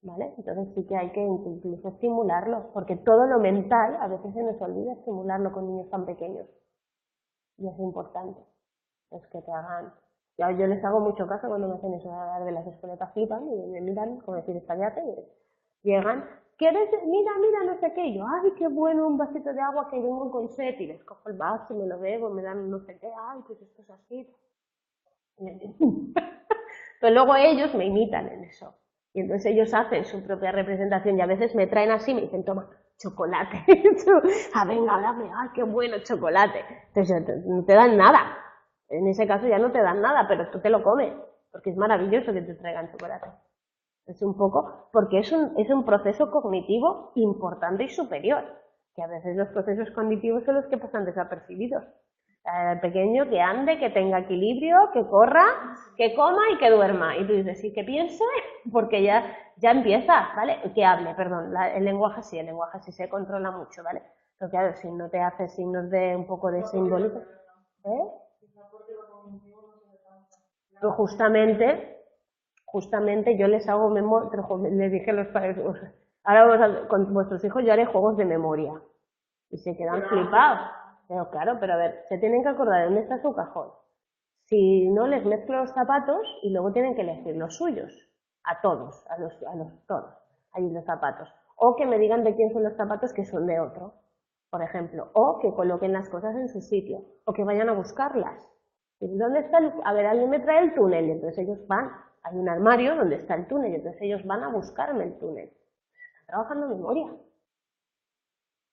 Speaker 1: ¿Vale? Entonces sí que hay que incluso estimularlo, porque todo lo mental a veces se nos olvida estimularlo con niños tan pequeños. Y es importante. Es que te hagan... Yo les hago mucho caso cuando me hacen eso de las escoletas, flipan y me miran como decir, estállate, y llegan, ¿quieres? Mira, no sé qué, y yo, ay, qué bueno, un vasito de agua que vengo con sed, y les cojo el vaso, me lo bebo, me dan no sé qué, ay, pues esto es así. Pero luego ellos me imitan en eso, y entonces ellos hacen su propia representación, y a veces me traen así, me dicen, toma, chocolate, venga, dame, ay, qué bueno, chocolate. Entonces no te dan nada. En ese caso ya no te dan nada, pero tú te lo comes, porque es maravilloso que te traigan chocolate. Es un poco, porque es un proceso cognitivo importante y superior, que a veces los procesos cognitivos son los que pasan desapercibidos. El pequeño que ande, que tenga equilibrio, que corra, que coma y que duerma. Y tú dices, sí, que piense, porque ya empieza, ¿vale? Que hable, perdón, el lenguaje sí se controla mucho, ¿vale? Pero claro, si no te hace signos de un poco de simbólico, ¿eh? Pero justamente yo les hago memoria, les dije a los padres, ahora con vuestros hijos yo haré juegos de memoria. Y se quedan flipados. Pero claro, pero a ver, se tienen que acordar de dónde está su cajón. Si no, les mezclo los zapatos y luego tienen que elegir los suyos. A todos, todos, ahí los zapatos. O que me digan de quién son los zapatos que son de otro, por ejemplo. O que coloquen las cosas en su sitio. O que vayan a buscarlas. ¿Dónde está a ver, alguien me trae el túnel, y entonces ellos van, hay un armario donde está el túnel, y entonces ellos van a buscarme el túnel. Están trabajando memoria.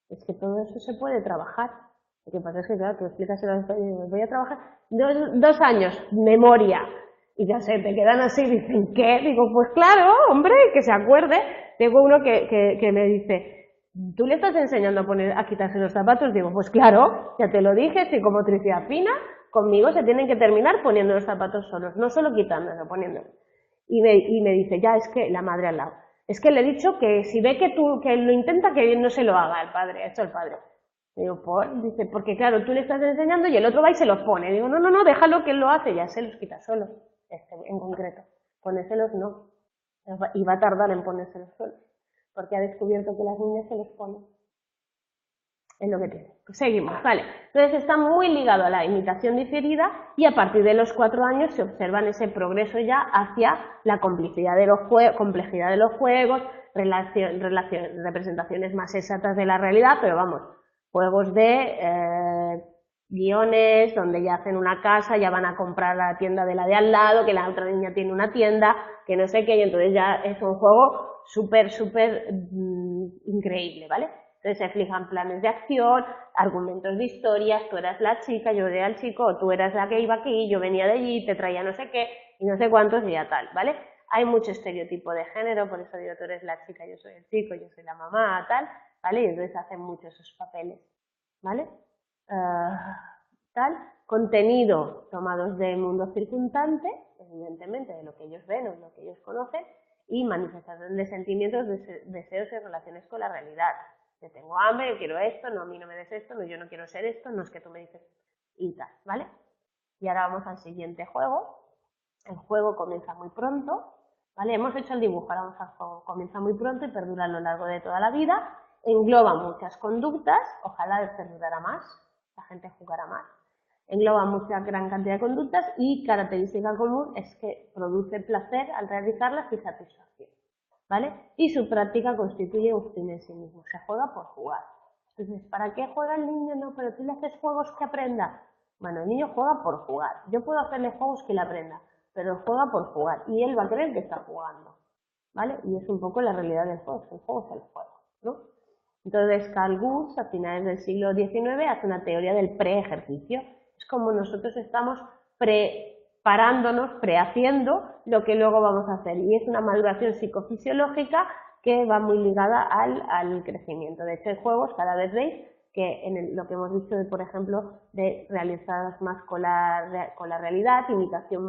Speaker 1: Es que todo eso se puede trabajar. Lo que pasa es que, claro, tú explicas a los padres, voy a trabajar 2 años, memoria. Y ya se te quedan así, dicen, ¿qué? Digo, pues claro, hombre, que se acuerde. Tengo uno que me dice, ¿tú le estás enseñando a quitarse los zapatos? Digo, pues claro, ya te lo dije, psicomotricidad fina, conmigo se tienen que terminar poniendo los zapatos solos, no solo quitándolo, poniéndolos. Y me dice, ya, es que la madre al lado. Es que le he dicho que si ve que lo intenta, que no se lo haga el padre, esto el padre. Digo, dice, porque claro, tú le estás enseñando y el otro va y se los pone. Digo, no, déjalo que él lo hace, ya se los quita solo, en concreto. Ponérselos no. Y va a tardar en ponérselos solo, porque ha descubierto que las niñas se los ponen. Es lo que tiene. Pues seguimos, vale. Entonces está muy ligado a la imitación diferida y a partir de los 4 años se observan ese progreso ya hacia la complejidad de los juegos, representaciones más exactas de la realidad, pero vamos, juegos de guiones donde ya hacen una casa, ya van a comprar la tienda de la de al lado, que la otra niña tiene una tienda, que no sé qué, y entonces ya es un juego súper increíble, ¿vale? Entonces se fijan planes de acción, argumentos de historias, tú eras la chica, yo era el chico, o tú eras la que iba aquí, yo venía de allí, te traía no sé qué, y no sé cuántos, y ya tal, ¿vale? Hay mucho estereotipo de género, por eso digo, tú eres la chica, yo soy el chico, yo soy la mamá, tal, ¿vale? Y entonces hacen mucho esos papeles, ¿vale? Tal, contenido tomados del mundo circundante, evidentemente de lo que ellos ven o de lo que ellos conocen, y manifestación de sentimientos, deseos y relaciones con la realidad. Yo tengo hambre, yo quiero esto, no, a mí no me des esto, no, yo no quiero ser esto, no es que tú me dices y tal, ¿vale? Y ahora vamos al siguiente juego. El juego comienza muy pronto, ¿vale? Hemos hecho el dibujo, ahora vamos al juego. Comienza muy pronto y perdura a lo largo de toda la vida, engloba muchas conductas, ojalá perdurara más, la gente jugará más. Engloba mucha gran cantidad de conductas y característica común es que produce placer al realizarlas y satisfacción, ¿vale? Y su práctica constituye un fin en sí mismo, se juega por jugar. Entonces, ¿para qué juega el niño? No, pero tú le haces juegos que aprenda. Bueno, el niño juega por jugar. Yo puedo hacerle juegos que le aprenda, pero él juega por jugar y él va a creer que está jugando, ¿vale? Y es un poco la realidad del juego, el juego es el juego, ¿no? Entonces, Carl Guth, a finales del siglo XIX, hace una teoría del pre-ejercicio. Es como nosotros estamos preparándonos, prehaciendo lo que luego vamos a hacer. Y es una maduración psicofisiológica que va muy ligada al crecimiento. De hecho, hay juegos, cada vez veis, que en lo que hemos dicho, por ejemplo, de realizadas más con la realidad, imitación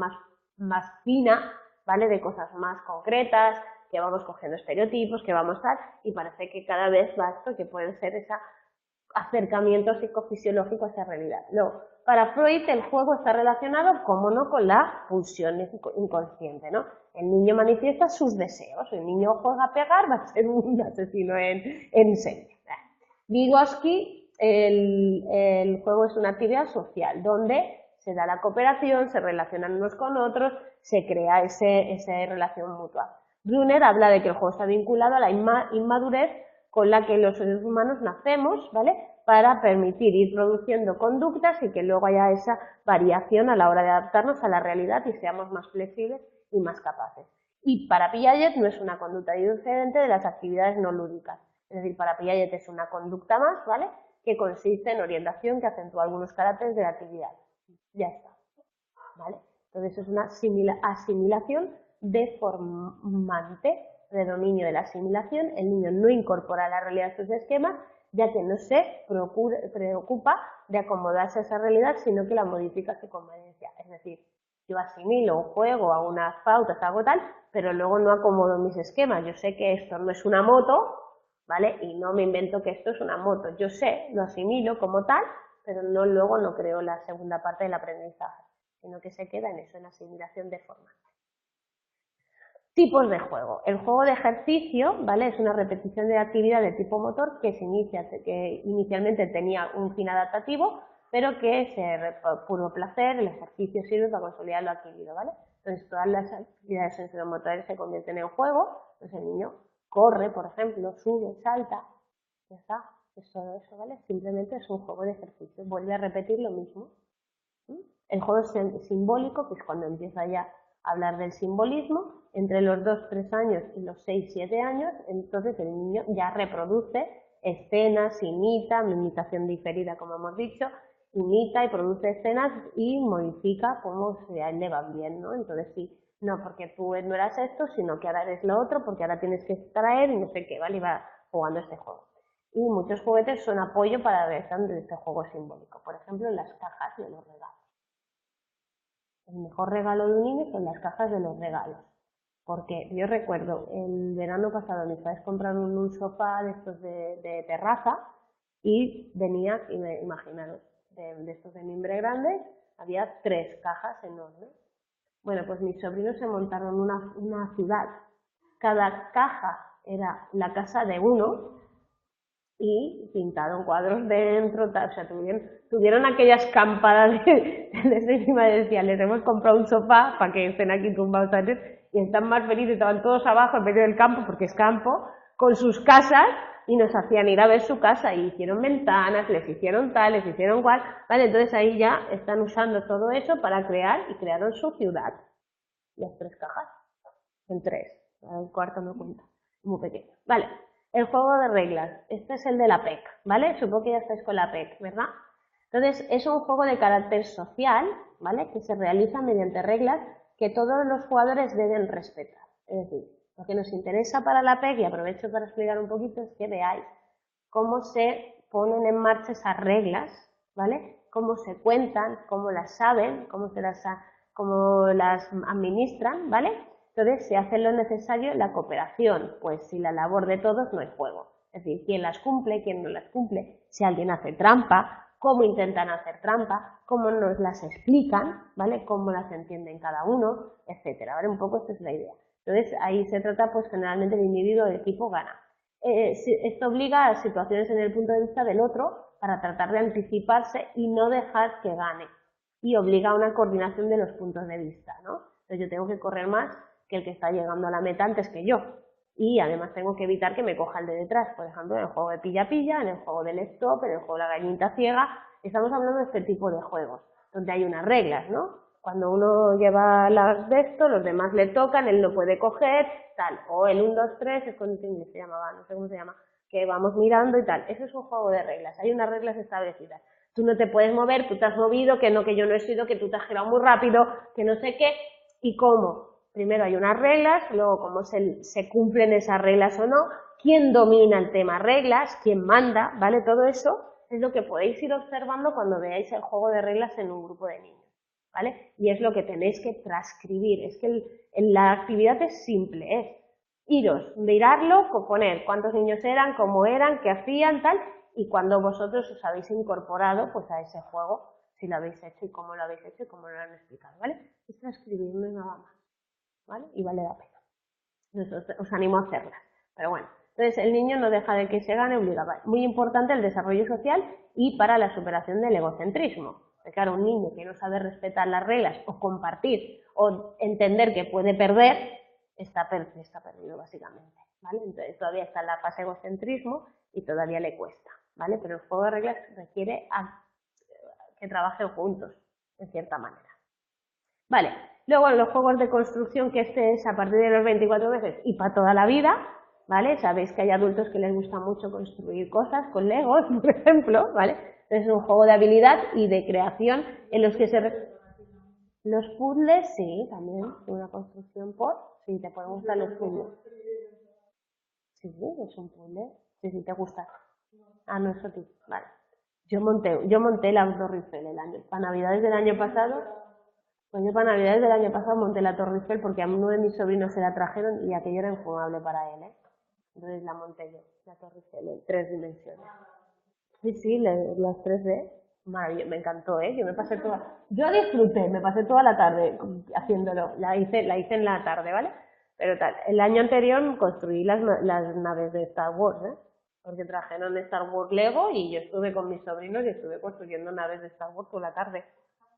Speaker 1: más fina, ¿vale? De cosas más concretas, que vamos cogiendo estereotipos, que vamos a... y parece que cada vez va esto, que puede ser ese acercamiento psicofisiológico a esa realidad. Luego, para Freud el juego está relacionado, como no, con la pulsión inconsciente, ¿no? El niño manifiesta sus deseos, el niño juega a pegar, va a ser un asesino en serie. Vygotsky, el juego es una actividad social, donde se da la cooperación, se relacionan unos con otros, se crea esa relación mutua. Brunner habla de que el juego está vinculado a la inmadurez con la que los seres humanos nacemos, ¿vale? Para permitir ir produciendo conductas y que luego haya esa variación a la hora de adaptarnos a la realidad y seamos más flexibles y más capaces. Y para Piaget no es una conducta diferente de las actividades no lúdicas. Es decir, para Piaget es una conducta más, ¿vale? Que consiste en orientación que acentúa algunos caracteres de la actividad. Ya está, ¿vale? Entonces es una asimilación deformante, predominio de la asimilación. El niño no incorpora a la realidad sus esquemas, ya que no se preocupa de acomodarse a esa realidad, sino que la modifica a su conveniencia. Es decir, yo asimilo, juego a unas pautas, hago tal, pero luego no acomodo mis esquemas. Yo sé que esto no es una moto, ¿vale? Y no me invento que esto es una moto. Yo sé, lo asimilo como tal, pero luego no creo la segunda parte del aprendizaje, sino que se queda en eso, en asimilación deformante. Tipos de juego. El juego de ejercicio, ¿vale? Es una repetición de actividad de tipo motor que inicialmente tenía un fin adaptativo, pero que por puro placer, el ejercicio sirve para consolidar lo adquirido, ¿vale? Entonces todas las actividades sensorimotores se convierten en juego, entonces el niño corre, por ejemplo, sube, salta, ya está, es todo eso, ¿vale? Simplemente es un juego de ejercicio, vuelve a repetir lo mismo. El juego simbólico, pues cuando empieza ya a hablar del simbolismo, entre los 2-3 años y los 6-7 años, entonces el niño ya reproduce escenas, imitación diferida, como hemos dicho, imita y produce escenas y modifica como si a él le van bien, ¿no? Entonces sí, no porque tú no eras esto, sino que ahora eres lo otro, porque ahora tienes que extraer y no sé qué, ¿vale? Y va jugando este juego. Y muchos juguetes son apoyo para realizar este juego simbólico, por ejemplo, las cajas de los regalos. El mejor regalo de un niño son las cajas de los regalos. Porque yo recuerdo, el verano pasado mis padres compraron un sofá de estos de terraza y venía, imaginaros, de estos de mimbre grandes, había 3 cajas enormes. Bueno, pues mis sobrinos se montaron una ciudad. Cada caja era la casa de uno y pintaron cuadros dentro, o sea, tuvieron aquellas campadas de encima y decía, les hemos comprado un sofá para que estén aquí tumbados y están más felices, estaban todos abajo en medio del campo, porque es campo, con sus casas y nos hacían ir a ver su casa y hicieron ventanas, les hicieron tal, les hicieron cual, ¿vale? Entonces ahí ya están usando todo eso para crear y crearon su ciudad. Las 3 cajas, en 3, el cuarto no cuenta, muy pequeño, ¿vale? El juego de reglas, este es el de la PEC, ¿vale? Supongo que ya estáis con la PEC, ¿verdad? Entonces, es un juego de carácter social, ¿vale? Que se realiza mediante reglas que todos los jugadores deben respetar. Es decir, lo que nos interesa para la PEC, y aprovecho para explicar un poquito, es que veáis cómo se ponen en marcha esas reglas, ¿vale? cómo se cuentan, cómo las saben, cómo las administran, ¿vale? Entonces se hace lo necesario en la cooperación, pues si la labor de todos no es juego. Es decir, quién las cumple, quién no las cumple, si alguien hace trampa, cómo intentan hacer trampa, cómo nos las explican, ¿vale? Cómo las entienden cada uno, etcétera, ¿vale? Un poco esta es la idea. Entonces ahí se trata, pues generalmente el individuo del equipo gana. Esto obliga a situaciones en el punto de vista del otro para tratar de anticiparse y no dejar que gane. Y obliga a una coordinación de los puntos de vista, ¿no? Entonces yo tengo que correr más que el que está llegando a la meta antes que yo. Y además tengo que evitar que me coja el de detrás, por ejemplo, en el juego de pilla-pilla, en el juego del stop, en el juego de la gallinita ciega. Estamos hablando de este tipo de juegos, donde hay unas reglas, ¿no? Cuando uno lleva las de esto, los demás le tocan, él no puede coger, tal. O el 1, 2, 3, es con se llamaba, no sé cómo se llama, que vamos mirando y tal. Eso es un juego de reglas, hay unas reglas establecidas. Tú no te puedes mover, tú te has movido, que no, que yo no he sido, que tú te has girado muy rápido, que no sé qué, y cómo. Primero hay unas reglas, luego cómo se cumplen esas reglas o no, quién domina el tema reglas, quién manda, ¿vale? Todo eso es lo que podéis ir observando cuando veáis el juego de reglas en un grupo de niños, ¿vale? Y es lo que tenéis que transcribir, es que la actividad es simple, es iros, mirarlo, poner cuántos niños eran, cómo eran, qué hacían, tal, y cuando vosotros os habéis incorporado pues a ese juego, si lo habéis hecho y cómo lo habéis hecho y cómo lo han explicado, ¿vale? Es transcribir, no es nada más. ¿Vale? Y vale la pena. Entonces os animo a hacerlas. Pero bueno, entonces el niño no deja de que se gane obligado. Muy importante el desarrollo social y para la superación del egocentrismo. Porque claro, un niño que no sabe respetar las reglas o compartir o entender que puede perder, está perdido básicamente. ¿Vale? Entonces todavía está en la fase egocentrismo y todavía le cuesta. ¿Vale? Pero el juego de reglas requiere que trabajen juntos, en cierta manera. Vale, luego en los juegos de construcción, que este es a partir de los 24 meses y para toda la vida, ¿vale? Sabéis que hay adultos que les gusta mucho construir cosas con Legos, por ejemplo, ¿vale? Entonces es un juego de habilidad y de creación en los que los puzzles, sí, también, una construcción sí, te pueden gustar los puzzles. Sí, es un puzzle, sí, te gusta. Ah, no, eso tú, vale. Yo monté la Torre Eiffel para Navidades del año pasado. Pues yo para Navidades del año pasado monté la Torre Eiffel porque a uno de mis sobrinos se la trajeron y aquello era infumable para él, ¿eh? Entonces la monté yo, la Torre Eiffel, en 3 dimensiones. Sí, las 3D, maravilloso, me encantó, ¿eh? Yo disfruté, me pasé toda la tarde haciéndolo, la hice en la tarde, ¿vale? Pero tal, el año anterior construí las naves de Star Wars, ¿eh? Porque trajeron Star Wars Lego y yo estuve con mis sobrinos y estuve construyendo naves de Star Wars por la tarde.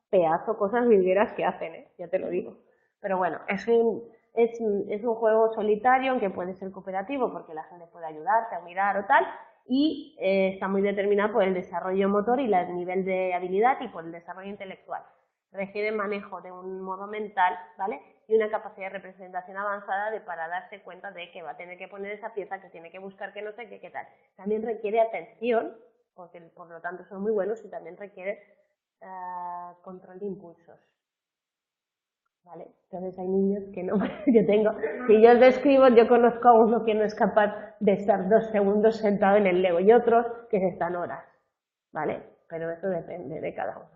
Speaker 1: Pedazo cosas virgueras que hacen, ya te lo digo. Pero bueno, es un juego solitario, aunque puede ser cooperativo porque la gente puede ayudarte a mirar o tal, y está muy determinado por el desarrollo motor y el nivel de habilidad y por el desarrollo intelectual. Requiere manejo de un modo mental, ¿vale? Y una capacidad de representación avanzada para darse cuenta de que va a tener que poner esa pieza, que tiene que buscar que no sé qué tal. También requiere atención, porque por lo tanto son muy buenos, y también requiere control de impulsos, ¿vale? Entonces hay niños que no, yo tengo, si yo os describo, yo conozco a uno que no es capaz de estar 2 segundos sentado en el Lego y otros que se están horas, ¿vale? Pero eso depende de cada uno.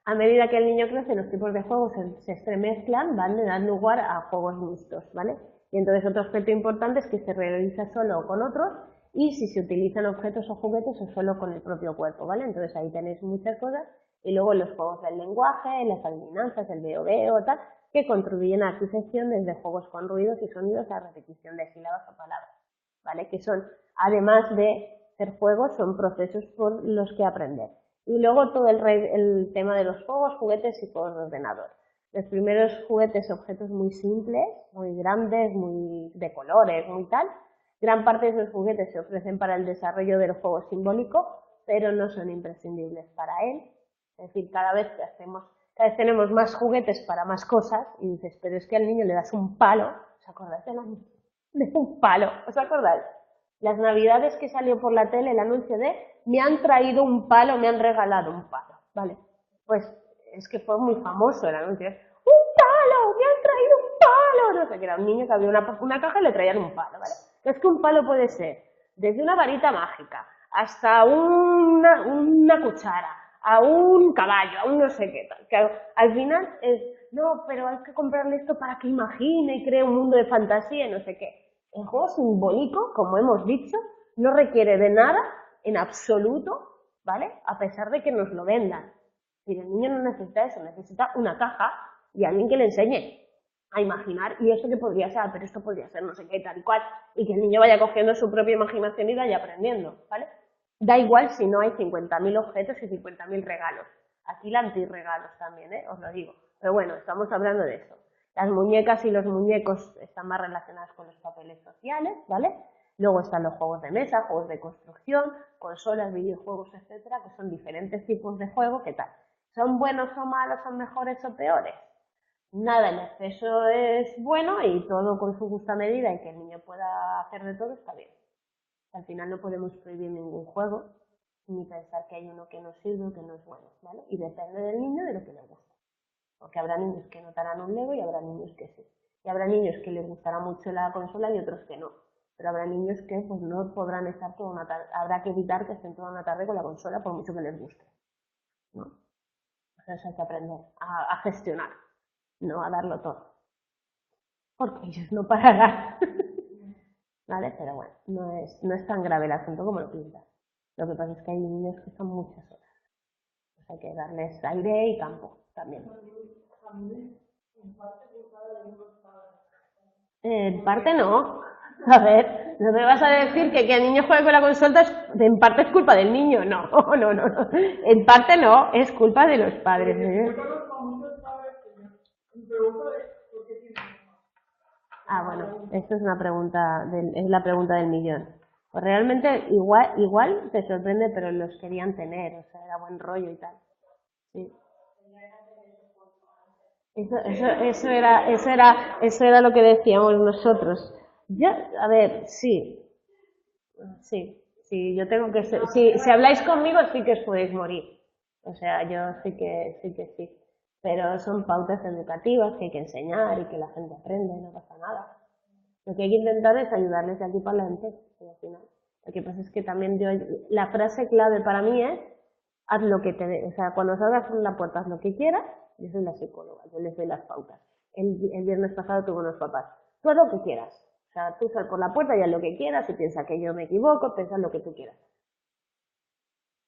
Speaker 1: A medida que el niño crece, los tipos de juegos se entremezclan, van a dar lugar a juegos mixtos, ¿vale? Y entonces otro aspecto importante es que se realiza solo o con otros, y si se utilizan objetos o juguetes o solo con el propio cuerpo, ¿vale? Entonces ahí tenéis muchas cosas, y luego los juegos del lenguaje, las adivinanzas, el veo, tal, que contribuyen a la adquisición desde juegos con ruidos y sonidos a repetición de sílabas o palabras, ¿vale? Que son, además de ser juegos, son procesos por los que aprender. Y luego todo el tema de los juegos, juguetes y juegos de ordenador. Los primeros juguetes, objetos muy simples, muy grandes, muy de colores, muy tal. Gran parte de esos juguetes se ofrecen para el desarrollo del juego simbólico, pero no son imprescindibles para él. Es decir, cada vez tenemos más juguetes para más cosas, y dices, pero es que al niño le das un palo. ¿Os acordáis de un palo? ¿Os acordáis? Las navidades que salió por la tele el anuncio de me han traído un palo, me han regalado un palo, ¿vale? Pues es que fue muy famoso el anuncio. ¡Un palo! ¡Me han traído un palo! No sé, que era un niño que abría una caja y le traían un palo, ¿vale? Es que un palo puede ser desde una varita mágica hasta una cuchara, a un caballo, a un no sé qué tal. Que al final es, no, pero hay que comprarle esto para que imagine y cree un mundo de fantasía y no sé qué. El juego simbólico, como hemos dicho, no requiere de nada en absoluto, ¿vale? A pesar de que nos lo vendan. Y el niño no necesita eso, necesita una caja y alguien que le enseñe a imaginar, y eso que podría ser, pero esto podría ser no sé qué, tal y cual, y que el niño vaya cogiendo su propia imaginación y vaya aprendiendo, ¿vale? Da igual si no hay 50.000 objetos y 50.000 regalos. Aquí la antirregalos también, os lo digo. Pero bueno, estamos hablando de eso. Las muñecas y los muñecos están más relacionados con los papeles sociales, ¿vale? Luego están los juegos de mesa, juegos de construcción, consolas, videojuegos, etcétera, que son diferentes tipos de juegos, ¿qué tal? ¿Son buenos o malos, son mejores o peores? Nada en exceso es bueno y todo con su justa medida y que el niño pueda hacer de todo está bien. Al final no podemos prohibir ningún juego ni pensar que hay uno que no sirve o que no es bueno, ¿vale? Y depende del niño de lo que le guste. Porque habrá niños que notarán un Lego y habrá niños que sí. Y habrá niños que les gustará mucho la consola y otros que no. Pero habrá niños que pues no podrán estar toda una tarde, habrá que evitar que estén toda una tarde con la consola por mucho que les guste, ¿no? Entonces hay que aprender a gestionar, no a darlo todo. Porque ellos no pararán. ¿Vale? Pero bueno, no es tan grave el asunto como lo pinta. Lo que pasa es que hay niños que son muchas horas. Pues hay que darles aire y campo también. En parte no. A ver, no me vas a decir que el niño juegue con la consola en parte es culpa del niño. No, no, no, no. En parte no, es culpa de los padres. Ah, bueno, esto es una pregunta, es la pregunta del millón. Pues realmente igual te sorprende, pero los querían tener, o sea, era buen rollo y tal. Sí. Eso era lo que decíamos nosotros. A ver, sí, yo tengo que ser, si habláis conmigo sí que os podéis morir. O sea, yo sí que sí. Pero son pautas educativas que hay que enseñar y que la gente aprende, no pasa nada. Lo que hay que intentar es ayudarles de aquí para adelante, al final. Lo que pasa es que también la frase clave para mí es, haz lo que o sea, cuando salgas por la puerta, haz lo que quieras. Yo soy la psicóloga, yo les doy las pautas. El viernes pasado tuve unos papás, tú haz lo que quieras. O sea, tú sal por la puerta y haz lo que quieras, si piensas que yo me equivoco, piensa lo que tú quieras.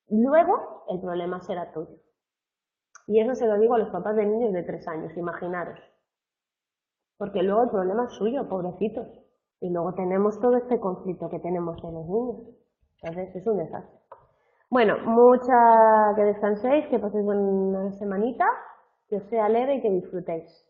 Speaker 1: Luego, el problema será tuyo. Y eso se lo digo a los papás de niños de 3 años, imaginaros. Porque luego el problema es suyo, pobrecitos. Y luego tenemos todo este conflicto que tenemos en los niños. Entonces es un desastre. Bueno, que descanséis, que paséis buena semanita, que os sea leve y que disfrutéis.